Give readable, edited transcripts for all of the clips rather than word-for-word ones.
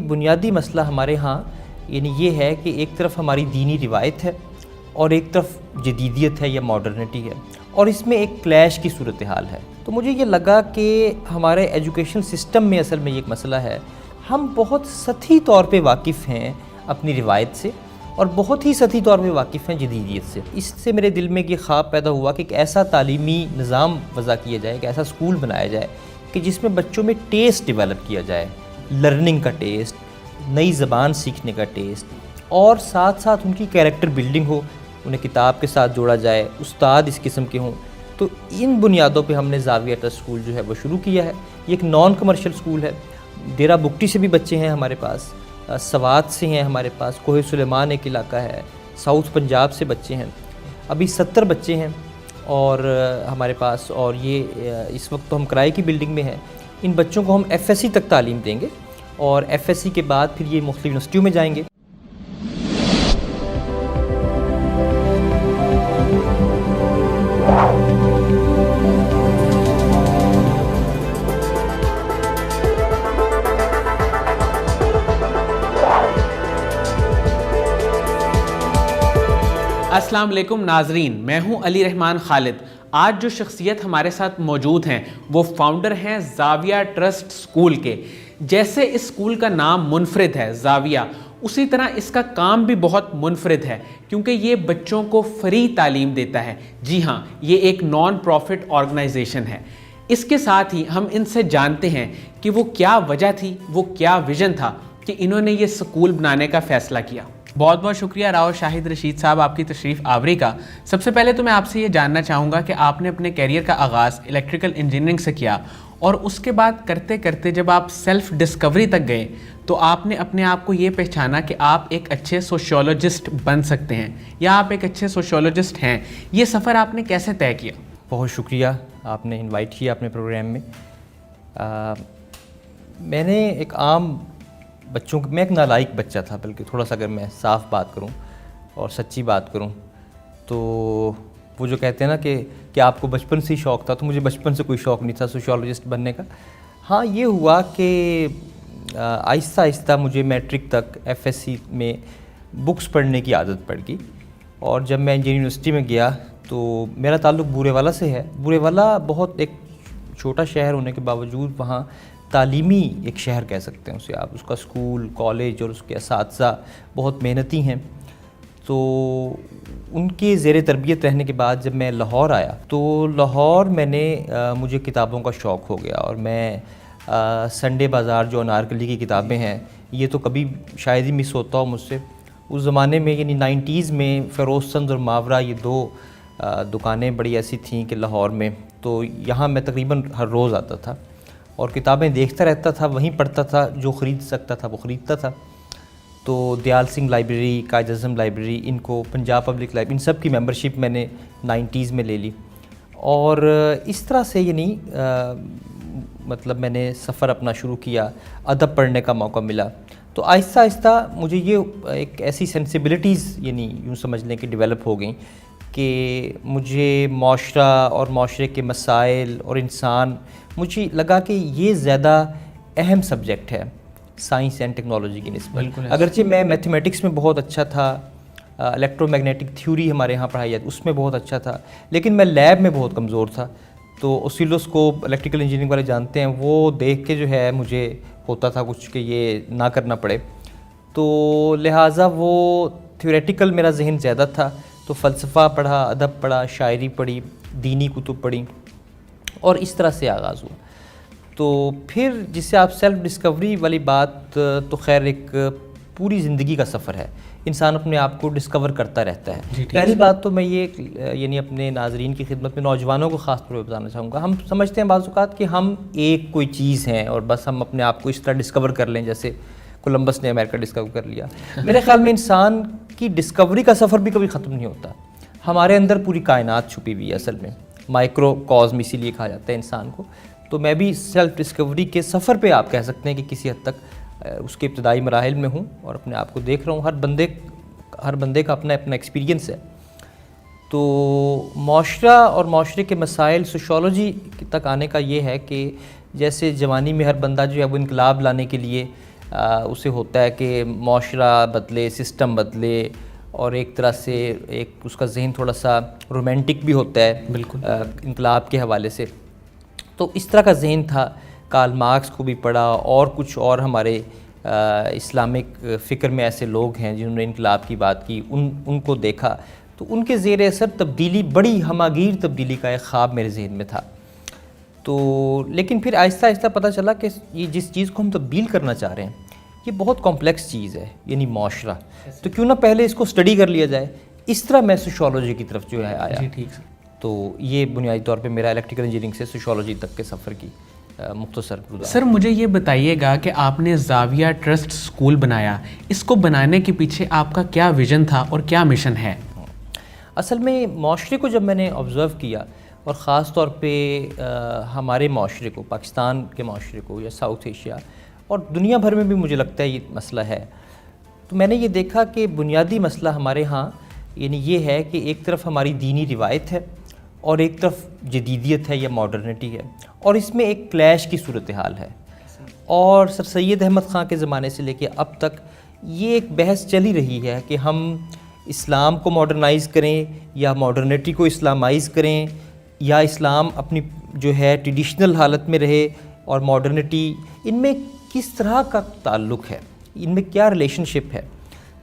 بنیادی مسئلہ ہمارے ہاں یعنی یہ ہے کہ ایک طرف ہماری دینی روایت ہے اور ایک طرف جدیدیت ہے یا ماڈرنٹی ہے، اور اس میں ایک کلیش کی صورتحال ہے۔ تو مجھے یہ لگا کہ ہمارے ایجوکیشن سسٹم میں اصل میں یہ ایک مسئلہ ہے، ہم بہت سطحی طور پہ واقف ہیں اپنی روایت سے اور بہت ہی سطحی طور پہ واقف ہیں جدیدیت سے۔ اس سے میرے دل میں یہ خواب پیدا ہوا کہ ایک ایسا تعلیمی نظام وضع کیا جائے، ایک ایسا سکول بنایا جائے کہ جس میں بچوں میں ٹیسٹ ڈیولپ کیا جائے، لرننگ کا ٹیسٹ، نئی زبان سیکھنے کا ٹیسٹ، اور ساتھ ساتھ ان کی کیریکٹر بلڈنگ ہو، انہیں کتاب کے ساتھ جوڑا جائے، استاد اس قسم کے ہوں۔ تو ان بنیادوں پہ ہم نے زاویہ ٹرسٹ اسکول جو ہے وہ شروع کیا ہے۔ یہ ایک نان کمرشل اسکول ہے۔ ڈیرہ بگٹی سے بھی بچے ہیں ہمارے پاس، سوات سے ہیں ہمارے پاس، کوہ سلیمان ایک علاقہ ہے، ساؤتھ پنجاب سے بچے ہیں۔ ابھی 70 بچے ہیں اور ہمارے پاس، اور یہ اس وقت تو ہم کرائے کی بلڈنگ میں ہیں۔ ان بچوں کو ہم ایف ایس سی تک تعلیم دیں گے اور ایف ایس سی کے بعد پھر یہ مختلف یونیورسٹیوں میں جائیں گے۔ السلام علیکم ناظرین، میں ہوں علی رحمان خالد۔ آج جو شخصیت ہمارے ساتھ موجود ہیں وہ فاؤنڈر ہیں زاویہ ٹرسٹ اسکول کے۔ جیسے اس اسکول کا نام منفرد ہے زاویہ، اسی طرح اس کا کام بھی بہت منفرد ہے، کیونکہ یہ بچوں کو فری تعلیم دیتا ہے۔ جی ہاں، یہ ایک نان پروفٹ آرگنائزیشن ہے۔ اس کے ساتھ ہی ہم ان سے جانتے ہیں کہ وہ کیا وجہ تھی، وہ کیا ویژن تھا کہ انہوں نے یہ اسکول بنانے کا فیصلہ کیا۔ بہت بہت شکریہ راؤ شاہد رشید صاحب آپ کی تشریف آوری کا۔ سب سے پہلے تو میں آپ سے یہ جاننا چاہوں گا کہ آپ نے اپنے کیریئر کا آغاز الیکٹریکل انجینئرنگ سے کیا، اور اس کے بعد کرتے کرتے جب آپ سیلف ڈسکوری تک گئے تو آپ نے اپنے آپ کو یہ پہچانا کہ آپ ایک اچھے سوشیولوجسٹ بن سکتے ہیں، یا آپ ایک اچھے سوشیولوجسٹ ہیں۔ یہ سفر آپ نے کیسے طے کیا؟ بہت شکریہ، آپ نے انوائٹ کیا اپنے پروگرام میں۔ میں نے ایک عام بچوں میں ایک نالائق بچہ تھا، بلکہ تھوڑا سا اگر میں صاف بات کروں اور سچی بات کروں تو وہ جو کہتے ہیں نا کہ آپ کو بچپن سے ہی شوق تھا، تو مجھے بچپن سے کوئی شوق نہیں تھا سوشیولوجسٹ بننے کا۔ ہاں، یہ ہوا کہ آہستہ آہستہ مجھے میٹرک تک ایف ایس سی میں بکس پڑھنے کی عادت پڑ گئی، اور جب میں انجینئرنگ یونیورسٹی میں گیا تو میرا تعلق بورے والا سے ہے۔ بورے والا بہت ایک چھوٹا شہر ہونے کے باوجود وہاں تعلیمی ایک شہر کہہ سکتے ہیں اسے آپ، اس کا اسکول، کالج اور اس کے اساتذہ بہت محنتی ہیں۔ تو ان کے زیر تربیت رہنے کے بعد جب میں لاہور آیا تو لاہور مجھے کتابوں کا شوق ہو گیا، اور میں سنڈے بازار جو انارکلی کی کتابیں ہیں، یہ تو کبھی شاید ہی مس ہوتا ہو مجھ سے۔ اس زمانے میں یعنی 90s میں فیروز سنز اور ماورا یہ دو دکانیں بڑی ایسی تھیں کہ لاہور میں، تو یہاں میں تقریباً ہر روز آتا تھا اور کتابیں دیکھتا رہتا تھا، وہیں پڑھتا تھا، جو خرید سکتا تھا وہ خریدتا تھا۔ تو دیال سنگھ لائبریری، قائد اعظم لائبریری، ان کو پنجاب پبلک لائبریری، ان سب کی ممبرشپ میں نے 90s میں لے لی، اور اس طرح سے یعنی مطلب میں نے سفر اپنا شروع کیا، ادب پڑھنے کا موقع ملا۔ تو آہستہ آہستہ مجھے یہ ایک ایسی سینسیبلٹیز یعنی یوں سمجھ لیں کہ ڈیولپ ہو گئیں کہ مجھے معاشرہ اور معاشرے کے مسائل اور انسان، مجھے لگا کہ یہ زیادہ اہم سبجیکٹ ہے سائنس اینڈ ٹیکنالوجی کی نسبت۔ اگرچہ میں میتھمیٹکس میں بہت اچھا تھا، الیکٹرو میگنیٹک تھیوری ہمارے یہاں پڑھائی جاتی اس میں بہت اچھا تھا، لیکن میں لیب میں بہت کمزور تھا۔ تو اوسیلوسکوپ الیکٹریکل انجینئرنگ والے جانتے ہیں، وہ دیکھ کے جو ہے مجھے ہوتا تھا کچھ کہ یہ نہ کرنا پڑے، تو لہٰذا وہ تھیوریٹیکل میرا ذہن زیادہ تھا۔ تو فلسفہ پڑھا، ادب پڑھا، شاعری پڑھی، دینی کتب پڑھی، اور اس طرح سے آغاز ہوا۔ تو پھر جس سے آپ سیلف ڈسکوری والی بات، تو خیر ایک پوری زندگی کا سفر ہے، انسان اپنے آپ کو ڈسکور کرتا رہتا ہے۔ پہلی بات تو میں یہ یعنی اپنے ناظرین کی خدمت میں نوجوانوں کو خاص طور پہ بتانا چاہوں گا، ہم سمجھتے ہیں بعض اوقات کہ ہم ایک کوئی چیز ہیں اور بس ہم اپنے آپ کو اس طرح ڈسکور کر لیں جیسے کولمبس نے امریکہ ڈسکور کر لیا۔ میرے خیال میں انسان کی ڈسکوری کا سفر بھی کبھی ختم نہیں ہوتا، ہمارے اندر پوری کائنات چھپی ہوئی ہے اصل میں، مائکرو کازم اسی لیے کہا جاتا ہے انسان کو۔ تو میں بھی سیلف ڈسکوری کے سفر پہ آپ کہہ سکتے ہیں کہ کسی حد تک اس کے ابتدائی مراحل میں ہوں، اور اپنے آپ کو دیکھ رہا ہوں۔ ہر بندے کا اپنا ایکسپیرینس ہے۔ تو معاشرہ اور معاشرے کے مسائل سوشیولوجی تک آنے کا یہ ہے کہ جیسے جوانی میں ہر بندہ جو ہے وہ انقلاب لانے کے لیے اسے ہوتا ہے کہ معاشرہ بدلے، سسٹم بدلے، اور ایک طرح سے ایک اس کا ذہن تھوڑا سا رومانٹک بھی ہوتا ہے بالکل انقلاب کے حوالے سے. تو اس طرح کا ذہن تھا. کارل مارکس کو بھی پڑھا اور کچھ اور ہمارے اسلامک فکر میں ایسے لوگ ہیں جنہوں نے انقلاب کی بات کی، ان کو دیکھا تو ان کے زیر اثر تبدیلی، بڑی ہماگیر تبدیلی کا ایک خواب میرے ذہن میں تھا. تو لیکن پھر آہستہ آہستہ پتہ چلا کہ یہ جس چیز کو ہم تبدیل کرنا چاہ رہے ہیں یہ بہت کمپلیکس چیز ہے، یعنی معاشرہ. تو کیوں نہ پہلے اس کو اسٹڈی کر لیا جائے. اس طرح میں سوشیولوجی کی طرف جو ہے آیا. جی ٹھیک. تو یہ بنیادی طور پہ میرا الیکٹریکل انجینئرنگ سے سوشیولوجی تک کے سفر کی مختصر گزار. سر مجھے یہ بتائیے گا کہ آپ نے زاویہ ٹرسٹ اسکول بنایا، اس کو بنانے کے پیچھے آپ کا کیا ویژن تھا اور کیا مشن ہے؟ اصل میں معاشرے کو جب میں نے آبزرو کیا، اور خاص طور پہ ہمارے معاشرے کو، پاکستان کے معاشرے کو یا ساؤتھ ایشیا اور دنیا بھر میں بھی مجھے لگتا ہے یہ مسئلہ ہے، تو میں نے یہ دیکھا کہ بنیادی مسئلہ ہمارے ہاں یعنی یہ ہے کہ ایک طرف ہماری دینی روایت ہے اور ایک طرف جدیدیت ہے یا ماڈرنٹی ہے، اور اس میں ایک کلیش کی صورتحال ہے. اور سر سید احمد خان کے زمانے سے لے کے اب تک یہ ایک بحث چلی رہی ہے کہ ہم اسلام کو ماڈرنائز کریں یا ماڈرنٹی کو اسلامائز کریں، یا اسلام اپنی جو ہے ٹریڈیشنل حالت میں رہے اور ماڈرنٹی، ان میں کس طرح کا تعلق ہے، ان میں کیا ریلیشن شپ ہے.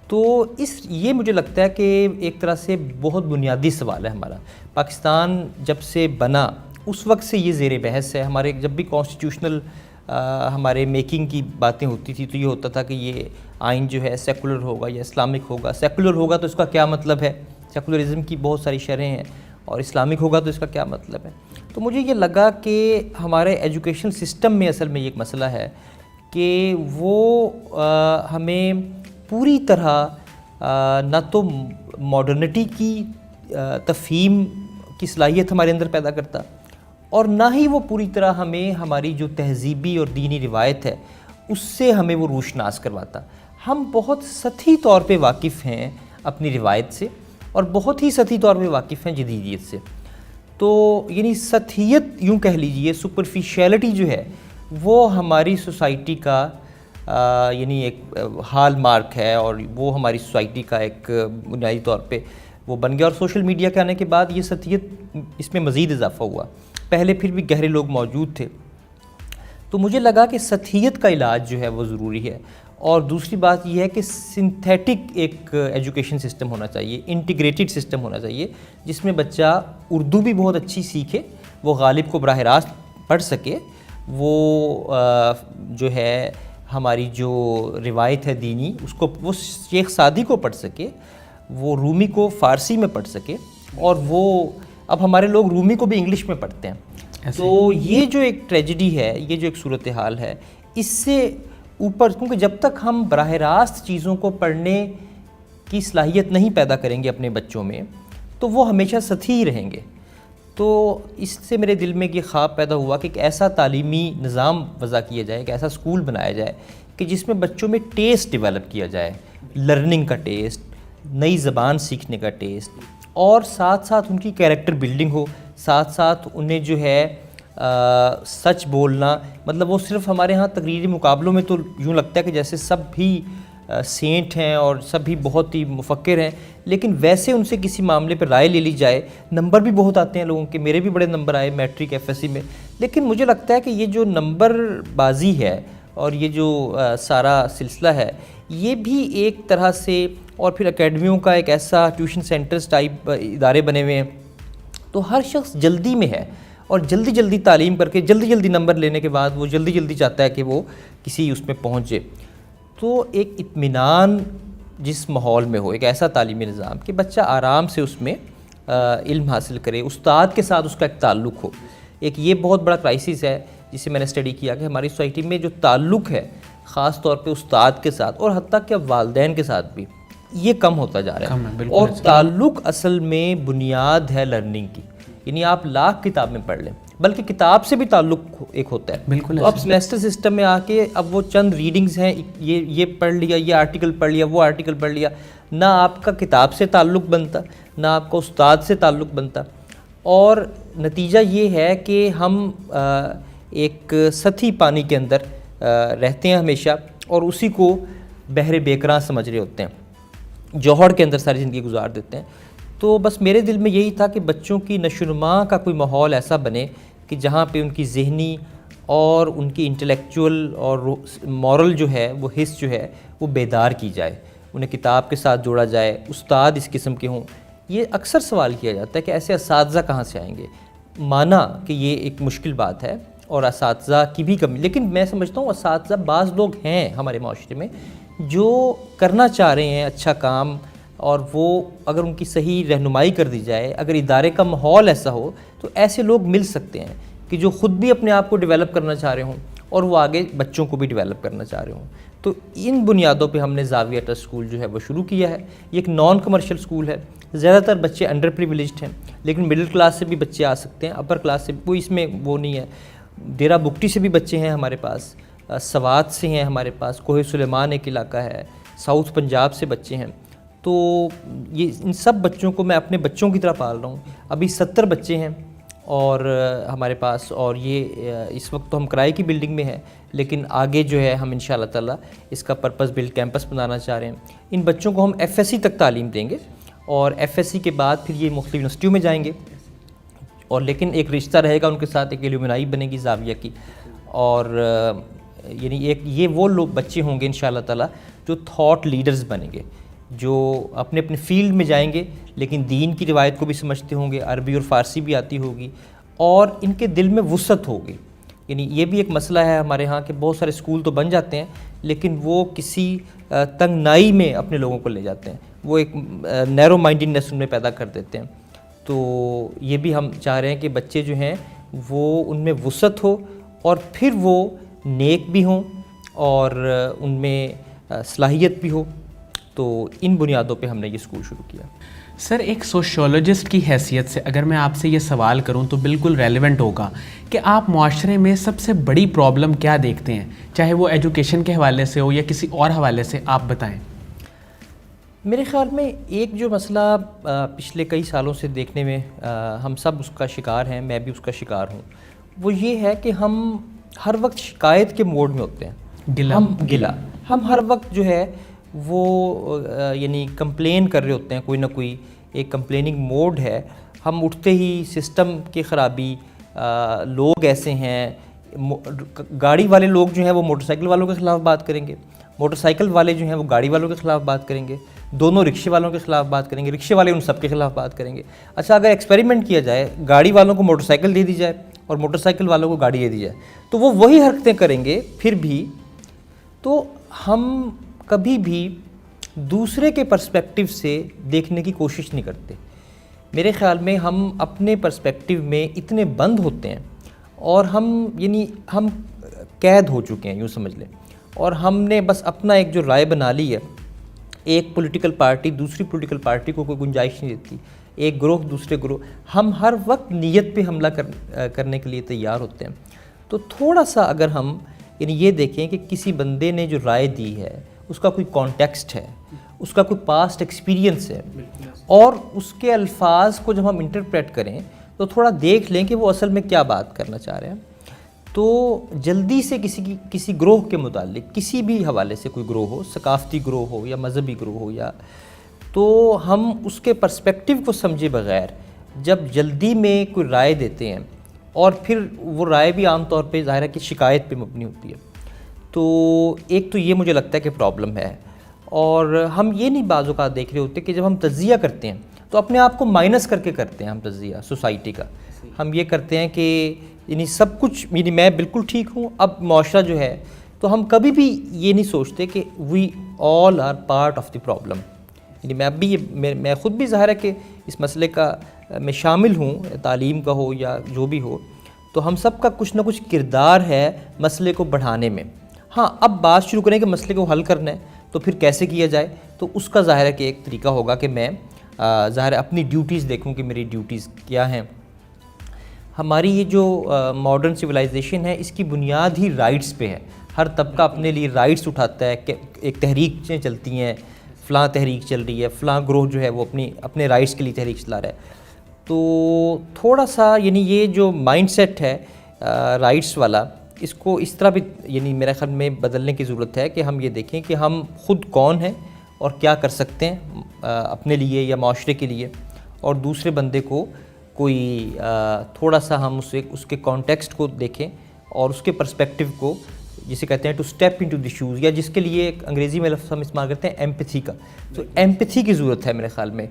تو یہ مجھے لگتا ہے کہ ایک طرح سے بہت بنیادی سوال ہے ہمارا. پاکستان جب سے بنا اس وقت سے یہ زیر بحث ہے. ہمارے جب بھی کانسٹیٹیوشنل ہمارے میکنگ کی باتیں ہوتی تھی تو یہ ہوتا تھا کہ یہ آئین جو ہے سیکولر ہوگا یا اسلامک ہوگا. سیکولر ہوگا تو اس کا کیا مطلب ہے، سیکولرزم کی بہت ساری شرحیں ہیں، اور اسلامک ہوگا تو اس کا کیا مطلب ہے. تو مجھے یہ لگا کہ ہمارے ایجوکیشن سسٹم میں اصل میں یہ ایک مسئلہ ہے کہ وہ ہمیں پوری طرح نہ تو ماڈرنٹی کی تفہیم کی صلاحیت ہمارے اندر پیدا کرتا، اور نہ ہی وہ پوری طرح ہمیں ہماری جو تہذیبی اور دینی روایت ہے اس سے ہمیں وہ روشناس کرواتا. ہم بہت سطحی طور پہ واقف ہیں اپنی روایت سے، اور بہت ہی سطحی طور پہ واقف ہیں جدیدیت سے. تو یعنی سطحیت یوں کہہ لیجئے، سپرفیشیلٹی جو ہے وہ ہماری سوسائٹی کا یعنی ایک ہال مارک ہے، اور وہ ہماری سوسائٹی کا ایک بنیادی طور پہ وہ بن گیا. اور سوشل میڈیا کے آنے کے بعد یہ سطحیت اس میں مزید اضافہ ہوا. پہلے پھر بھی گہرے لوگ موجود تھے. تو مجھے لگا کہ سطحیت کا علاج جو ہے وہ ضروری ہے. اور دوسری بات یہ ہے کہ سنتھیٹک ایک ایجوکیشن سسٹم ہونا چاہیے، انٹیگریٹڈ سسٹم ہونا چاہیے، جس میں بچہ اردو بھی بہت اچھی سیکھے، وہ غالب کو براہ راست پڑھ سکے، وہ جو ہے ہماری جو روایت ہے دینی اس کو، وہ شیخ سعدی کو پڑھ سکے، وہ رومی کو فارسی میں پڑھ سکے، اور وہ اب ہمارے لوگ رومی کو بھی انگلش میں پڑھتے ہیں. تو یہ جو ایک ٹریجڈی ہے، یہ جو ایک صورتحال ہے، اس سے اوپر، کیونکہ جب تک ہم براہ راست چیزوں کو پڑھنے کی صلاحیت نہیں پیدا کریں گے اپنے بچوں میں تو وہ ہمیشہ سطحی ہی رہیں گے. تو اس سے میرے دل میں یہ خواب پیدا ہوا کہ ایک ایسا تعلیمی نظام وضع کیا جائے، ایک ایسا اسکول بنایا جائے کہ جس میں بچوں میں ٹیسٹ ڈیولپ کیا جائے، لرننگ کا ٹیسٹ، نئی زبان سیکھنے کا ٹیسٹ، اور ساتھ ساتھ ان کی کیریکٹر بلڈنگ ہو، ساتھ ساتھ انہیں جو ہے سچ بولنا. مطلب وہ صرف ہمارے ہاں تقریری مقابلوں میں تو یوں لگتا ہے کہ جیسے سب بھی سینٹ ہیں اور سب بھی بہت ہی مفکر ہیں، لیکن ویسے ان سے کسی معاملے پہ رائے لے لی جائے. نمبر بھی بہت آتے ہیں لوگوں کے، میرے بھی بڑے نمبر آئے میٹرک ایف ایس سی میں، لیکن مجھے لگتا ہے کہ یہ جو نمبر بازی ہے اور یہ جو سارا سلسلہ ہے یہ بھی ایک طرح سے، اور پھر اکیڈمیوں کا ایک ایسا ٹیوشن سینٹرز ٹائپ ادارے بنے ہوئے ہیں، تو ہر شخص جلدی میں ہے اور جلدی جلدی تعلیم کر کے جلدی جلدی نمبر لینے کے بعد وہ جلدی جلدی چاہتا ہے کہ وہ کسی اس میں پہنچے. تو ایک اطمینان جس ماحول میں ہو، ایک ایسا تعلیمی نظام کہ بچہ آرام سے اس میں علم حاصل کرے، استاد کے ساتھ اس کا ایک تعلق ہو. ایک یہ بہت بڑا کرائسس ہے جسے میں نے اسٹڈی کیا کہ ہماری سوسائٹی میں جو تعلق ہے خاص طور پہ استاد کے ساتھ اور حتیٰ کہ والدین کے ساتھ بھی، یہ کم ہوتا جا رہا ہے. اور تعلق اصل میں بنیاد ہے لرننگ کی. یعنی آپ لاکھ کتاب میں پڑھ لیں، بلکہ کتاب سے بھی تعلق ایک ہوتا ہے. بالکل. تو اب سیمیسٹر سسٹم میں آ کے اب وہ چند ریڈنگز ہیں، یہ پڑھ لیا، یہ آرٹیکل پڑھ لیا، وہ آرٹیکل پڑھ لیا، نہ آپ کا کتاب سے تعلق بنتا، نہ آپ کا استاد سے تعلق بنتا. اور نتیجہ یہ ہے کہ ہم ایک سطحی پانی کے اندر رہتے ہیں ہمیشہ، اور اسی کو بحر بیکراں سمجھ رہے ہوتے ہیں، جوہر کے اندر ساری زندگی گزار دیتے ہیں۔ تو بس میرے دل میں یہی تھا کہ بچوں کی نشو و نما کا کوئی ماحول ایسا بنے کہ جہاں پہ ان کی ذہنی اور ان کی انٹلیکچول اور مورل جو ہے وہ حص جو ہے وہ بیدار کی جائے، انہیں کتاب کے ساتھ جوڑا جائے، استاد اس قسم کے ہوں۔ یہ اکثر سوال کیا جاتا ہے کہ ایسے اساتذہ کہاں سے آئیں گے؟ مانا کہ یہ ایک مشکل بات ہے اور اساتذہ کی بھی کمی، لیکن میں سمجھتا ہوں اساتذہ بعض لوگ ہیں ہمارے معاشرے میں جو کرنا چاہ رہے ہیں اچھا کام، اور وہ اگر ان کی صحیح رہنمائی کر دی جائے، اگر ادارے کا ماحول ایسا ہو تو ایسے لوگ مل سکتے ہیں کہ جو خود بھی اپنے آپ کو ڈیولپ کرنا چاہ رہے ہوں اور وہ آگے بچوں کو بھی ڈیولپ کرنا چاہ رہے ہوں۔ تو ان بنیادوں پہ ہم نے زاویہ ٹرسٹ اسکول جو ہے وہ شروع کیا ہے۔ یہ ایک نان کمرشل اسکول ہے، زیادہ تر بچے انڈر پریویلیجڈ ہیں، لیکن مڈل کلاس سے بھی بچے آ سکتے ہیں، اپر کلاس سے کوئی اس میں وہ نہیں ہے۔ ڈیرہ بگٹی سے بھی بچے ہیں ہمارے پاس، سوات سے ہیں ہمارے پاس، کوہ سلیمان ایک علاقہ ہے، ساؤتھ پنجاب سے بچے ہیں۔ تو یہ ان سب بچوں کو میں اپنے بچوں کی طرح پال رہا ہوں۔ ابھی 70 بچے ہیں اور ہمارے پاس، اور یہ اس وقت تو ہم کرائے کی بلڈنگ میں ہیں، لیکن آگے جو ہے ہم انشاءاللہ تعالیٰ اس کا پرپز بلڈ کیمپس بنانا چاہ رہے ہیں۔ ان بچوں کو ہم FSC تک تعلیم دیں گے اور FSC کے بعد پھر یہ مختلف یونیورسٹیوں میں جائیں گے، اور لیکن ایک رشتہ رہے گا ان کے ساتھ، ایک ایلومنائی بنے گی زاویہ کی، اور یعنی ایک یہ وہ لوگ بچے ہوں گے انشاءاللہ تعالیٰ جو تھاٹ لیڈرز بنیں گے، جو اپنے اپنے فیلڈ میں جائیں گے لیکن دین کی روایت کو بھی سمجھتے ہوں گے، عربی اور فارسی بھی آتی ہوگی، اور ان کے دل میں وسعت ہوگی۔ یعنی یہ بھی ایک مسئلہ ہے ہمارے ہاں کہ بہت سارے اسکول تو بن جاتے ہیں لیکن وہ کسی تنگنائی میں اپنے لوگوں کو لے جاتے ہیں، وہ ایک نیرو مائنڈنیس ان میں پیدا کر دیتے ہیں۔ تو یہ بھی ہم چاہ رہے ہیں کہ بچے جو ہیں وہ ان میں وسعت ہو اور پھر وہ نیک بھی ہوں اور ان میں صلاحیت بھی ہو۔ تو ان بنیادوں پہ ہم نے یہ اسکول شروع کیا۔ سر، ایک سوشیولوجسٹ کی حیثیت سے اگر میں آپ سے یہ سوال کروں تو بالکل ریلیونٹ ہوگا کہ آپ معاشرے میں سب سے بڑی پرابلم کیا دیکھتے ہیں، چاہے وہ ایجوکیشن کے حوالے سے ہو یا کسی اور حوالے سے، آپ بتائیں۔ میرے خیال میں ایک جو مسئلہ پچھلے کئی سالوں سے دیکھنے میں ہم سب اس کا شکار ہیں، میں بھی اس کا شکار ہوں، وہ یہ ہے کہ ہم ہر وقت شکایت کے موڈ میں ہوتے ہیں، ہم ہر وقت جو ہے وہ یعنی کمپلین کر رہے ہوتے ہیں، کوئی نہ کوئی ایک کمپلیننگ موڈ ہے۔ ہم اٹھتے ہی سسٹم کی خرابی، لوگ ایسے ہیں، گاڑی والے لوگ جو ہیں وہ موٹر سائیکل والوں کے خلاف بات کریں گے، موٹر سائیکل والے جو ہیں وہ گاڑی والوں کے خلاف بات کریں گے، دونوں رکشے والوں کے خلاف بات کریں گے، رکشے والے ان سب کے خلاف بات کریں گے۔ اچھا، اگر ایکسپیریمنٹ کیا جائے، گاڑی والوں کو موٹر سائیکل دے دی جائے اور موٹر سائیکل والوں کو گاڑی دے دی جائے تو وہ وہی حرکتیں کریں گے پھر بھی، تو ہم کبھی بھی دوسرے کے پرسپیکٹیو سے دیکھنے کی کوشش نہیں کرتے۔ میرے خیال میں ہم اپنے پرسپیکٹیو میں اتنے بند ہوتے ہیں اور ہم قید ہو چکے ہیں، یوں سمجھ لیں، اور ہم نے بس اپنا ایک جو رائے بنا لی ہے، ایک پولیٹیکل پارٹی دوسری پولیٹیکل پارٹی کو کوئی گنجائش نہیں دیتی، ایک گروہ دوسرے گروہ، ہم ہر وقت نیت پہ حملہ کرنے کے لیے تیار ہوتے ہیں۔ تو تھوڑا سا اگر ہم یہ دیکھیں کہ کسی بندے نے جو رائے دی ہے اس کا کوئی کانٹیکسٹ ہے، اس کا کوئی پاسٹ ایکسپیرینس ہے، اور اس کے الفاظ کو جب ہم انٹرپریٹ کریں تو تھوڑا دیکھ لیں کہ وہ اصل میں کیا بات کرنا چاہ رہے ہیں۔ تو جلدی سے کسی گروہ کے متعلق، کسی بھی حوالے سے کوئی گروہ ہو، ثقافتی گروہ ہو یا مذہبی گروہ ہو، یا تو ہم اس کے پرسپیکٹیو کو سمجھے بغیر جب جلدی میں کوئی رائے دیتے ہیں، اور پھر وہ رائے بھی عام طور پہ ظاہر ہے کہ شکایت پہ مبنی ہوتی ہے، تو ایک تو یہ مجھے لگتا ہے کہ پرابلم ہے۔ اور ہم یہ نہیں بعض اوقات دیکھ رہے ہوتے کہ جب ہم تجزیہ کرتے ہیں تو اپنے آپ کو مائنس کر کے کرتے ہیں، ہم تجزیہ سوسائٹی کا ہم یہ کرتے ہیں کہ سب کچھ میں بالکل ٹھیک ہوں، اب معاشرہ جو ہے، تو ہم کبھی بھی یہ نہیں سوچتے کہ we all are part of the problem. میں خود بھی ظاہر ہے کہ اس مسئلے کا میں شامل ہوں، تعلیم کا ہو یا جو بھی ہو، تو ہم سب کا کچھ نہ کچھ کردار ہے مسئلے کو بڑھانے میں۔ ہاں، اب بات شروع کریں کہ مسئلے کو حل کرنا ہے تو پھر کیسے کیا جائے، تو اس کا ظاہر ہے کہ ایک طریقہ ہوگا کہ میں ظاہر اپنی ڈیوٹیز دیکھوں کہ میری ڈیوٹیز کیا ہیں۔ ہماری یہ جو ماڈرن سویلائزیشن ہے اس کی بنیاد ہی رائٹس پہ ہے، ہر طبقہ اپنے لیے رائٹس اٹھاتا ہے کہ ایک تحریکیں چلتی ہیں، فلاں تحریک چل رہی ہے، فلاں گروہ جو ہے وہ اپنے رائٹس کے لیے تحریک چلا رہا ہے۔ تو تھوڑا سا یہ جو مائنڈ سیٹ ہے رائٹس والا، اس کو اس طرح بھی یعنی میرے خیال میں بدلنے کی ضرورت ہے کہ ہم یہ دیکھیں کہ ہم خود کون ہیں اور کیا کر سکتے ہیں اپنے لیے یا معاشرے کے لیے، اور دوسرے بندے کو کوئی تھوڑا سا ہم اس کے کانٹیکسٹ کو دیکھیں اور اس کے پرسپیکٹیو کو، جسے کہتے ہیں to step into the shoes, یا جس کے لیے ایک انگریزی میں لفظ ہم استعمال کرتے ہیں ایمپیتھی کا. تو ایمپیتھی کی ضرورت ہے میرے خیال میں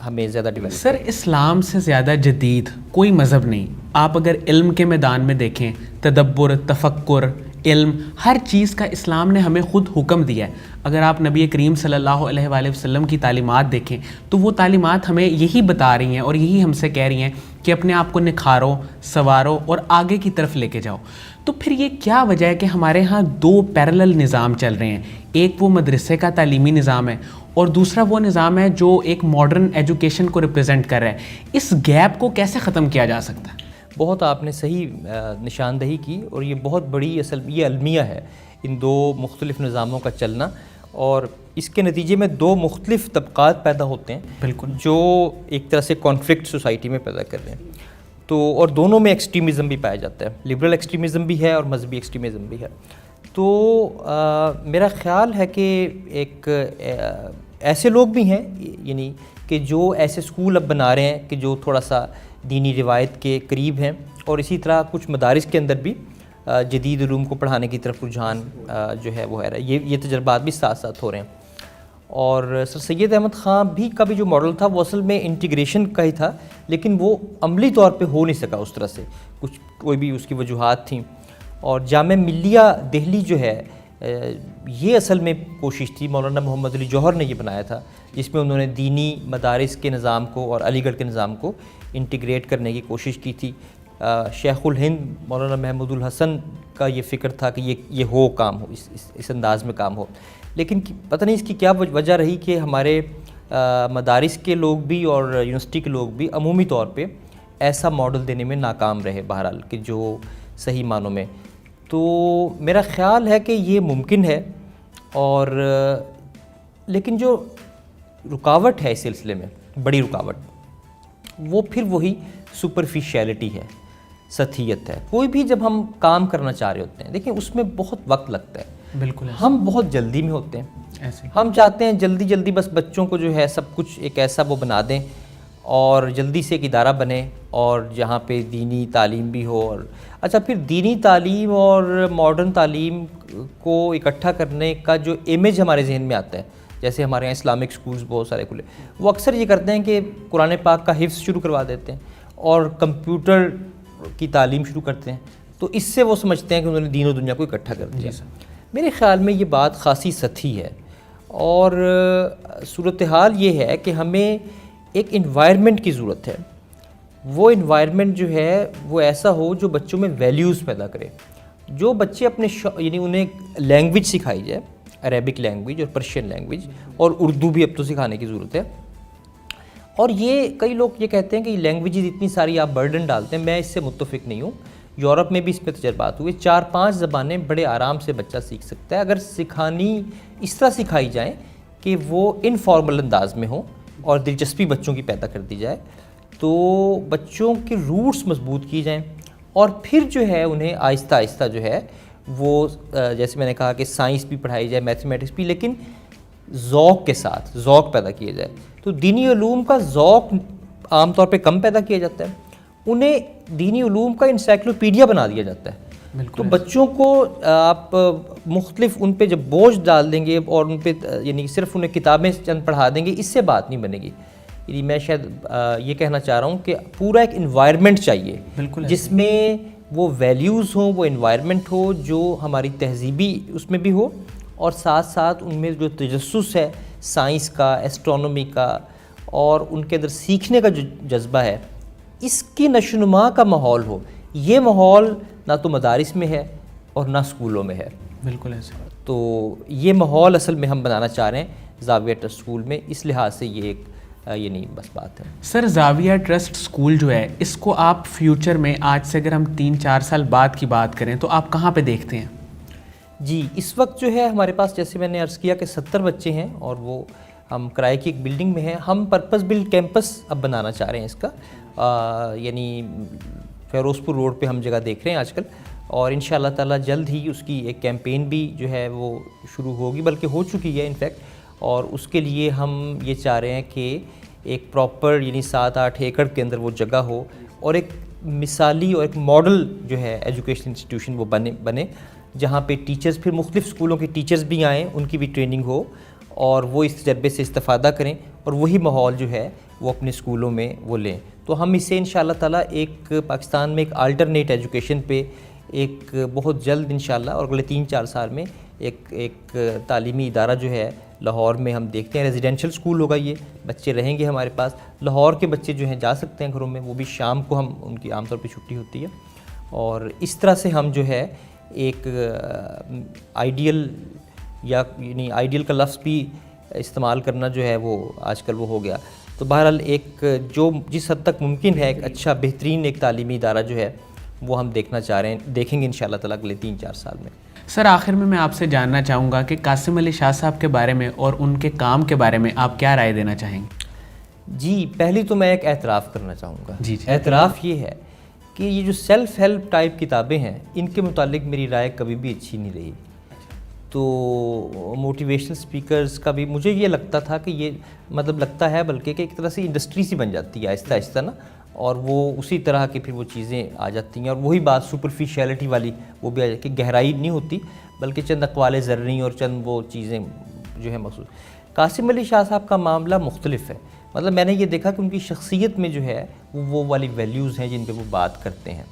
ہمیں زیادہ ڈیولپ. سر اسلام سے زیادہ جدید کوئی مذہب نہیں. آپ اگر علم کے میدان میں دیکھیں، تدبر، تفکر، علم، ہر چیز کا اسلام نے ہمیں خود حکم دیا ہے. اگر آپ نبی کریم صلی اللہ علیہ وآلہ وسلم کی تعلیمات دیکھیں تو وہ تعلیمات ہمیں یہی بتا رہی ہیں اور یہی ہم سے کہہ رہی ہیں کہ اپنے آپ کو نکھارو، سنوارو اور آگے کی طرف لے کے جاؤ. تو پھر یہ کیا وجہ ہے کہ ہمارے ہاں دو پیرلل نظام چل رہے ہیں؟ ایک وہ مدرسے کا تعلیمی نظام ہے اور دوسرا وہ نظام ہے جو ایک ماڈرن ایجوکیشن کو ریپرزینٹ کر رہا ہے. اس گیپ کو کیسے ختم کیا جا سکتا ہے؟ بہت آپ نے صحیح نشاندہی کی، اور یہ بہت بڑی یہ المیہ ہے ان دو مختلف نظاموں کا چلنا، اور اس کے نتیجے میں دو مختلف طبقات پیدا ہوتے ہیں بالکل، جو ایک طرح سے کانفلکٹ سوسائٹی میں پیدا کر رہے ہیں. تو اور دونوں میں ایکسٹریمزم بھی پایا جاتا ہے، لبرل ایکسٹریمزم بھی ہے اور مذہبی ایکسٹریمزم بھی ہے. تو میرا خیال ہے کہ ایک ایسے لوگ بھی ہیں یعنی کہ جو ایسے اسکول اب بنا رہے ہیں کہ جو تھوڑا سا دینی روایت کے قریب ہیں، اور اسی طرح کچھ مدارس کے اندر بھی جدید علوم کو پڑھانے کی طرف رجحان جو ہے وہ ہے. یہ تجربات بھی ساتھ ساتھ ہو رہے ہیں. اور سر سید احمد خان کا بھی جو ماڈل تھا وہ اصل میں انٹیگریشن کا ہی تھا، لیکن وہ عملی طور پہ ہو نہیں سکا اس طرح سے، کوئی بھی اس کی وجوہات تھیں. اور جامعہ ملیہ دہلی جو ہے یہ اصل میں کوشش تھی، مولانا محمد علی جوہر نے یہ بنایا تھا، جس میں انہوں نے دینی مدارس کے نظام کو اور علی گڑھ کے نظام کو انٹیگریٹ کرنے کی کوشش کی تھی. شیخ الہند مولانا محمود الحسن کا یہ فکر تھا کہ یہ ہو کام ہو، اس انداز میں کام ہو. لیکن پتہ نہیں اس کی کیا وجہ رہی کہ ہمارے مدارس کے لوگ بھی اور یونیورسٹی کے لوگ بھی عمومی طور پہ ایسا ماڈل دینے میں ناکام رہے بہرحال کہ جو صحیح معنوں میں. تو میرا خیال ہے کہ یہ ممکن ہے، اور لیکن جو رکاوٹ ہے اس سلسلے میں، بڑی رکاوٹ، وہ پھر وہی سپرفیشیلٹی ہے، سطحیت ہے. کوئی بھی جب ہم کام کرنا چاہ رہے ہوتے ہیں، دیکھیں اس میں بہت وقت لگتا ہے. بالکل، ہم بہت جلدی میں ہوتے ہیں، ایسے ہم چاہتے ہیں جلدی بس بچوں کو جو ہے سب کچھ ایک ایسا وہ بنا دیں اور جلدی سے ایک ادارہ بنے اور جہاں پہ دینی تعلیم بھی ہو. اور اچھا، پھر دینی تعلیم اور ماڈرن تعلیم کو اکٹھا کرنے کا جو امیج ہمارے ذہن میں آتا ہے، جیسے ہمارے یہاں اسلامک سکولز بہت سارے کھلے، وہ اکثر یہ کرتے ہیں کہ قرآن پاک کا حفظ شروع کروا دیتے ہیں اور کمپیوٹر کی تعلیم شروع کرتے ہیں. تو اس سے وہ سمجھتے ہیں کہ انہوں نے دین و دنیا کو اکٹھا کر دیا. میرے خیال میں یہ بات خاصی سطحی ہے، اور صورتحال یہ ہے کہ ہمیں ایک انوائرمنٹ کی ضرورت ہے. وہ انوائرمنٹ جو ہے وہ ایسا ہو جو بچوں میں ویلیوز پیدا کرے. جو بچے اپنے یعنی انہیں لینگویج سکھائی جائے، عربک لینگویج اور پرشین لینگویج، اور اردو بھی اب تو سکھانے کی ضرورت ہے. اور یہ کئی لوگ یہ کہتے ہیں کہ یہ لینگویجز اتنی ساری آپ برڈن ڈالتے ہیں، میں اس سے متفق نہیں ہوں. یورپ میں بھی اس پہ تجربات ہوئے، 4-5 زبانیں بڑے آرام سے بچہ سیکھ سکتا ہے اگر سکھانی اس طرح سکھائی جائیں کہ وہ انفارمل انداز میں ہوں اور دلچسپی بچوں کی پیدا کر دی جائے. تو بچوں کے روٹس مضبوط کی جائیں، اور پھر جو ہے انہیں آہستہ آہستہ جو ہے وہ جیسے میں نے کہا کہ سائنس بھی پڑھائی جائے، میتھمیٹکس بھی، لیکن ذوق کے ساتھ ذوق پیدا کیا جائے. تو دینی علوم کا ذوق عام طور پہ کم پیدا کیا جاتا ہے، انہیں دینی علوم کا انسائکلوپیڈیا بنا دیا جاتا ہے. تو بچوں کو آپ مختلف ان پہ جب بوجھ ڈال دیں گے اور ان پہ یعنی صرف انہیں کتابیں چند پڑھا دیں گے، اس سے بات نہیں بنے گی. یعنی میں شاید یہ کہنا چاہ رہا ہوں کہ پورا ایک انوائرمنٹ چاہیے جس میں وہ ویلیوز ہوں، وہ انوائرمنٹ ہو جو ہماری تہذیبی اس میں بھی ہو، اور ساتھ ساتھ ان میں جو تجسس ہے سائنس کا، ایسٹرونومی کا، اور ان کے اندر سیکھنے کا جو جذبہ ہے، اس کی نشوونما کا ماحول ہو. یہ ماحول نہ تو مدارس میں ہے اور نہ اسکولوں میں ہے. بالکل ایسے. تو یہ ماحول اصل میں ہم بنانا چاہ رہے ہیں زاویہ ٹرسٹ اسکول میں. اس لحاظ سے یہ ایک یہ نہیں بس بات ہے. سر زاویہ ٹرسٹ اسکول جو ہے اس کو آپ فیوچر میں آج سے اگر ہم 3-4 سال بعد کی بات کریں تو آپ کہاں پہ دیکھتے ہیں؟ جی اس وقت جو ہے ہمارے پاس جیسے میں نے عرض کیا کہ 70 بچے ہیں، اور وہ ہم کرائے کی ایک بلڈنگ میں ہیں. ہم پرپز بلڈ کیمپس اب بنانا چاہ رہے ہیں اس کا، یعنی فیروز پور روڈ پہ ہم جگہ دیکھ رہے ہیں آج کل، اور انشاءاللہ تعالیٰ جلد ہی اس کی ایک کیمپین بھی جو ہے وہ شروع ہوگی، بلکہ ہو چکی ہے انفیکٹ، اور اس کے لیے ہم یہ چاہ رہے ہیں کہ ایک پراپر یعنی 7-8 ایکڑ کے اندر وہ جگہ ہو، اور ایک مثالی اور ایک ماڈل جو ہے ایجوکیشن انسٹیٹیوشن وہ بنے جہاں پہ ٹیچرز پھر مختلف اسکولوں کے ٹیچرز بھی آئیں، ان کی بھی ٹریننگ ہو، اور وہ اس تجربے سے استفادہ کریں، اور وہی ماحول جو ہے وہ اپنے اسکولوں میں وہ لیں۔ تو ہم اسے انشاءاللہ تعالیٰ ایک پاکستان میں ایک آلٹرنیٹ ایجوکیشن پہ ایک بہت جلد انشاءاللہ اور اگلے 3-4 سال میں ایک تعلیمی ادارہ جو ہے لاہور میں ہم دیکھتے ہیں، ریزیڈینشیل اسکول ہوگا، یہ بچے رہیں گے ہمارے پاس، لاہور کے بچے جو ہیں جا سکتے ہیں گھروں میں، وہ بھی شام کو ہم ان کی عام طور پہ چھٹی ہوتی ہے، اور اس طرح سے ہم جو ہے ایک آئیڈیل یعنی آئیڈیل کا لفظ بھی استعمال کرنا جو ہے وہ آج کل وہ ہو گیا، تو بہرحال ایک جو جس حد تک ممکن ہے ایک اچھا بہترین ایک تعلیمی ادارہ جو ہے وہ ہم دیکھنا چاہ رہے ہیں، دیکھیں گے انشاءاللہ تعالیٰ اگلے 3-4 سال میں۔ سر آخر میں آپ سے جاننا چاہوں گا کہ قاسم علی شاہ صاحب کے بارے میں اور ان کے کام کے بارے میں آپ کیا رائے دینا چاہیں گے؟ جی پہلی تو میں ایک اعتراف کرنا چاہوں گا۔ جی اعتراف یہ ہے کہ یہ جو سیلف ہیلپ ٹائپ کتابیں ہیں ان کے متعلق میری رائے کبھی بھی اچھی نہیں رہی، تو موٹیویشنل سپیکرز کا بھی مجھے یہ لگتا تھا کہ یہ مطلب لگتا ہے بلکہ کہ ایک طرح سے انڈسٹری سی بن جاتی ہے آہستہ آہستہ نا، اور وہ اسی طرح کی پھر وہ چیزیں آ جاتی ہیں، اور وہی بات سپرفیشیلٹی والی وہ بھی آ جاتی ہے، گہرائی نہیں ہوتی بلکہ چند اقوال زرعی اور چند وہ چیزیں جو ہے مخصوص۔ قاسم علی شاہ صاحب کا معاملہ مختلف ہے، مطلب میں نے یہ دیکھا کہ ان کی شخصیت میں جو ہے وہ والی ویلیوز ہیں جن پہ وہ بات کرتے ہیں،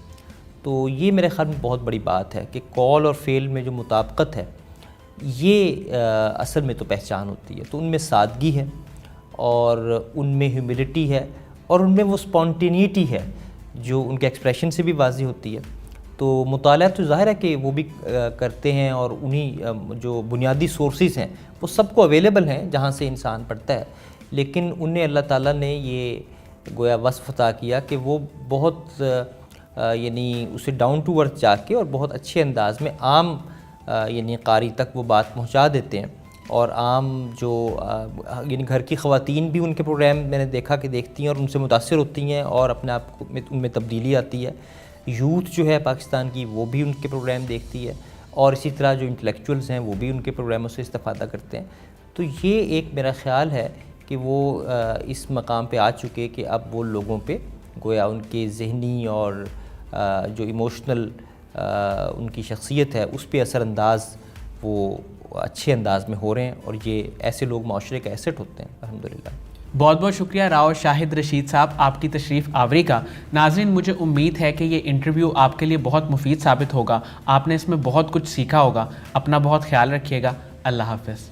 تو یہ میرے خیال میں بہت بڑی بات ہے کہ قول اور فعل میں جو مطابقت ہے یہ اصل میں تو پہچان ہوتی ہے، تو ان میں سادگی ہے اور ان میں ہیوملٹی ہے اور ان میں وہ سپونٹینیٹی ہے جو ان کے ایکسپریشن سے بھی واضح ہوتی ہے، تو مطالعہ تو ظاہر ہے کہ وہ بھی کرتے ہیں، اور انہی جو بنیادی سورسز ہیں وہ سب کو اویلیبل ہیں جہاں سے انسان پڑھتا ہے، لیکن انہیں اللہ تعالیٰ نے یہ گویا وصف عطا کیا کہ وہ بہت یعنی اسے ڈاؤن ٹو ارتھ جا کے اور بہت اچھے انداز میں عام یعنی قاری تک وہ بات پہنچا دیتے ہیں، اور عام جو یعنی گھر کی خواتین بھی ان کے پروگرام میں نے دیکھا کہ دیکھتی ہیں اور ان سے متاثر ہوتی ہیں اور اپنے آپ کو ان میں تبدیلی آتی ہے، یوتھ جو ہے پاکستان کی وہ بھی ان کے پروگرام دیکھتی ہے، اور اسی طرح جو انٹلیکچوئلز ہیں وہ بھی ان کے پروگراموں سے استفادہ کرتے ہیں، تو یہ ایک میرا خیال ہے کہ وہ اس مقام پہ آ چکے کہ اب وہ لوگوں پہ گویا ان کے ذہنی اور جو ایموشنل ان کی شخصیت ہے اس پہ اثر انداز وہ اچھے انداز میں ہو رہے ہیں، اور یہ ایسے لوگ معاشرے کا ایسٹ ہوتے ہیں الحمدللہ۔ بہت بہت شکریہ راؤ شاہد رشید صاحب آپ کی تشریف آوری کا۔ ناظرین مجھے امید ہے کہ یہ انٹرویو آپ کے لیے بہت مفید ثابت ہوگا، آپ نے اس میں بہت کچھ سیکھا ہوگا، اپنا بہت خیال رکھیے گا، اللہ حافظ۔